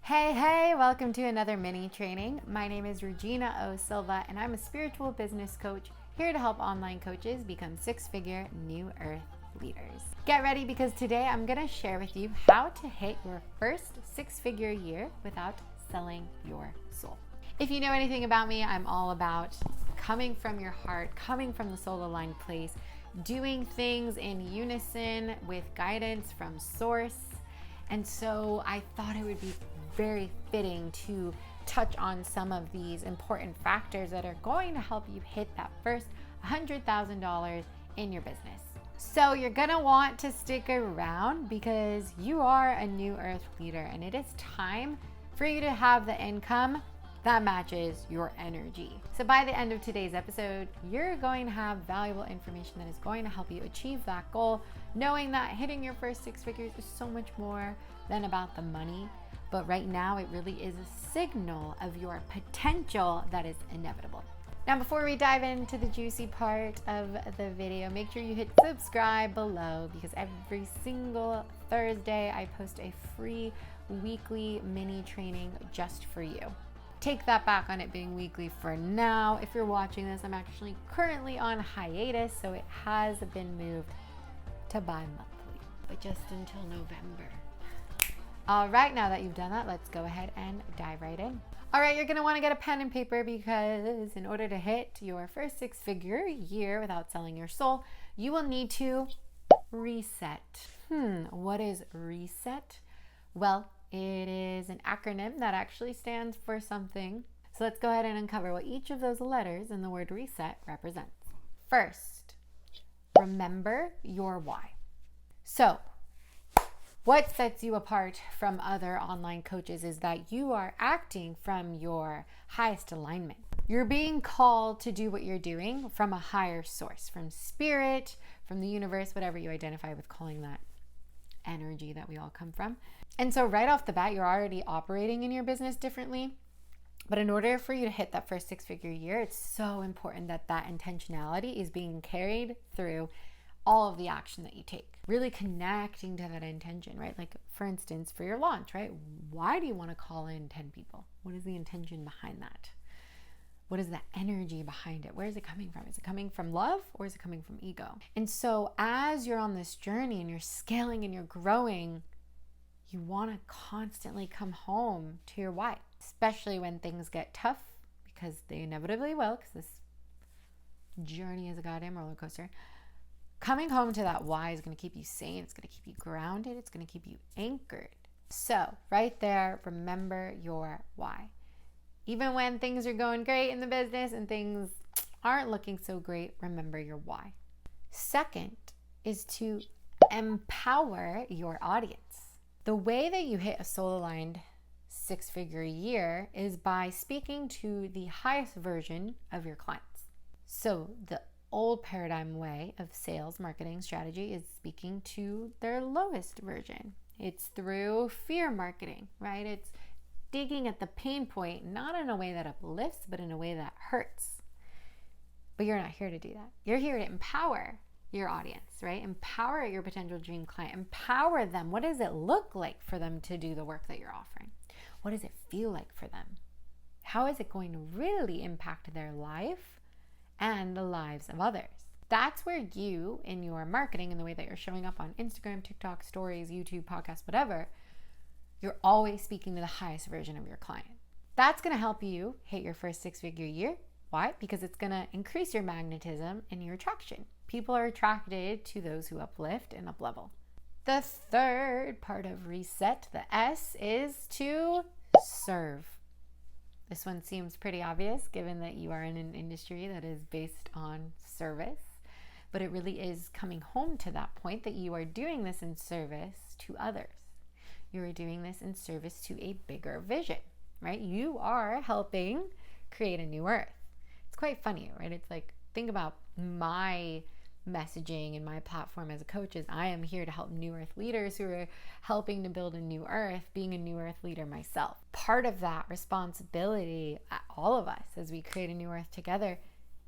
Hey, welcome to another mini training. My name is 𝗔𝗲𝗄 and I'm a spiritual business coach here to help online coaches become six-figure New Earth leaders. Get ready because today I'm going to share with you how to hit your first six-figure year without selling your soul. If you know anything about me, I'm all about coming from your heart, coming from the soul-aligned place, doing things in unison with guidance from source. And so I thought it would be very fitting to touch on some of these important factors that are going to help you hit that first $100,000 in your business. So you're gonna want to stick around because you are a New Earth leader and it is time for you to have the income that matches your energy. So by the end of today's episode, you're going to have valuable information that is going to help you achieve that goal, knowing that hitting your first six figures is so much more than about the money. But right now, it really is a signal of your potential that is inevitable. Now, before we dive into the juicy part of the video, make sure you hit subscribe below because every single Thursday, I post a free weekly mini training just for you. Take that back on it being weekly for now. If you're watching this, I'm actually currently on hiatus, so it has been moved to bi-monthly, but just until November. All right, now that you've done that, let's go ahead and dive right in. All right, you're gonna wanna get a pen and paper because in order to hit your first six-figure year without selling your soul, you will need to reset. What is reset? Well, it is an acronym that actually stands for something. So let's go ahead and uncover what each of those letters in the word reset represents. First, remember your why. So, what sets you apart from other online coaches is that you are acting from your highest alignment. You're being called to do what you're doing from a higher source, from spirit, from the universe, whatever you identify with calling that energy that we all come from. And so right off the bat, you're already operating in your business differently. But in order for you to hit that first six-figure year, it's so important that that intentionality is being carried through all of the action that you take. Really connecting to that intention, right? Like for instance, for your launch, right? Why do you want to call in 10 people? What is the intention behind that? What is the energy behind it? Where is it coming from? Is it coming from love or is it coming from ego? And so as you're on this journey and you're scaling and you're growing, you want to constantly come home to your why, especially when things get tough, because they inevitably will, because this journey is a goddamn roller coaster. Coming home to that why is going to keep you sane. It's going to keep you grounded. It's going to keep you anchored. So right there, remember your why. Even when things are going great in the business and things aren't looking so great, remember your why. Second is to empower your audience. The way that you hit a soul-aligned six-figure year is by speaking to the highest version of your clients. So the old paradigm way of sales marketing strategy is speaking to their lowest version. It's through fear marketing, right? It's digging at the pain point, not in a way that uplifts, but in a way that hurts. But you're not here to do that. You're here to empower your audience, right? Empower your potential dream client. Empower them. What does it look like for them to do the work that you're offering? What does it feel like for them? How is it going to really impact their life and the lives of others? That's where you, in your marketing and the way that you're showing up on Instagram, TikTok, stories, YouTube, podcasts, whatever, you're always speaking to the highest version of your client. That's going to help you hit your first six-figure year. Why? Because it's going to increase your magnetism and your attraction. People are attracted to those who uplift and uplevel. The third part of reset, the S, is to serve. This one seems pretty obvious given that you are in an industry that is based on service, but it really is coming home to that point that you are doing this in service to others. You are doing this in service to a bigger vision, right? You are helping create a new earth. It's quite funny, right? It's like, think about my messaging and my platform as a coach is I am here to help New Earth leaders who are helping to build a new earth, being a New Earth leader myself. Part of that responsibility, all of us as we create a new earth together,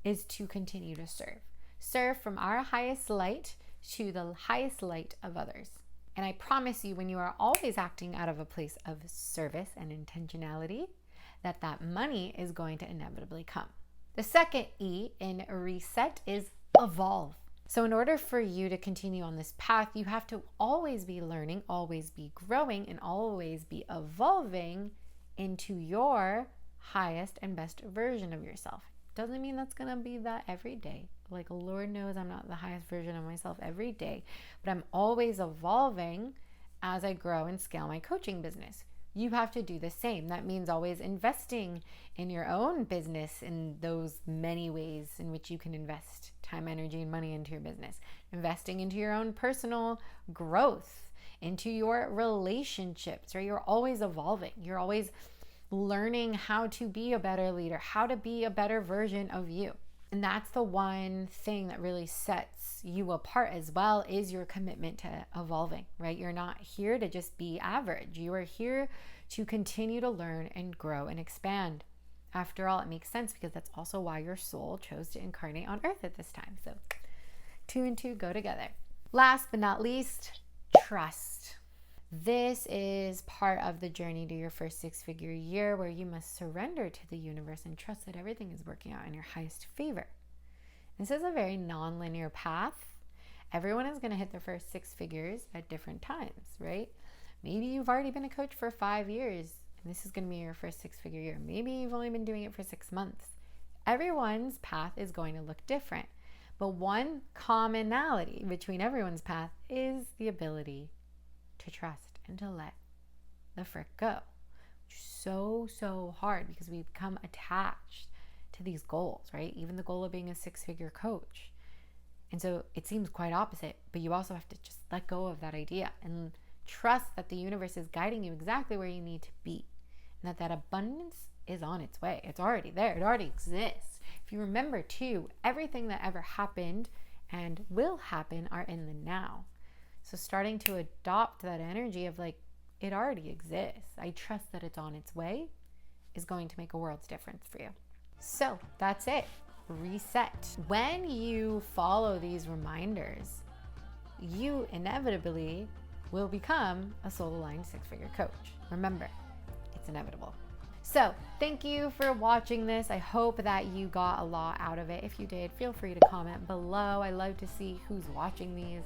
is to continue to serve. Serve from our highest light to the highest light of others. And I promise you, when you are always acting out of a place of service and intentionality, that money is going to inevitably come. The second E in reset is evolve. So in order for you to continue on this path, you have to always be learning, always be growing, and always be evolving into your highest and best version of yourself. Doesn't mean that's going to be that every day. Like, Lord knows I'm not the highest version of myself every day, but I'm always evolving as I grow and scale my coaching business. You have to do the same. That means always investing in your own business in those many ways in which you can invest time, energy, and money into your business. Investing into your own personal growth, into your relationships, right? You're always evolving. You're always learning how to be a better leader, how to be a better version of you. And that's the one thing that really sets you apart as well, is your commitment to evolving, right? You're not here to just be average. You are here to continue to learn and grow and expand. After all, it makes sense because that's also why your soul chose to incarnate on earth at this time. So 2 and 2 go together. Last but not least, trust. This is part of the journey to your first 6-figure year, where you must surrender to the universe and trust that everything is working out in your highest favor. This is a very non-linear path. Everyone is going to hit their first 6 figures at different times, right? Maybe you've already been a coach for 5 years and this is going to be your first 6-figure year. Maybe you've only been doing it for 6 months. Everyone's path is going to look different, but one commonality between everyone's path is the ability to trust and to let the frick go. So hard because we become attached to these goals, right? Even the goal of being a 6-figure coach. And so it seems quite opposite, but you also have to just let go of that idea and trust that the universe is guiding you exactly where you need to be, and that abundance is on its way. It's already there. It already exists. If you remember too, everything that ever happened and will happen are in the now. So starting to adopt that energy of like, it already exists. I trust that it's on its way is going to make a world's difference for you. So that's it. Reset. When you follow these reminders, you inevitably will become a soul-aligned 6-figure coach. Remember, it's inevitable. So thank you for watching this. I hope that you got a lot out of it. If you did, feel free to comment below. I love to see who's watching these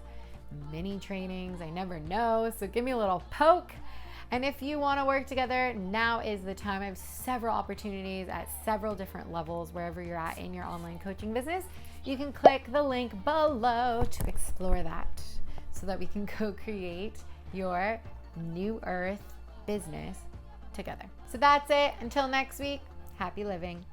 mini trainings. I never know, so give me a little poke. And if you want to work together, now is the time. I have several opportunities at several different levels wherever you're at in your online coaching business. You can click the link below to explore that so that we can co-create your new earth business together. So that's it. Until next week, happy living.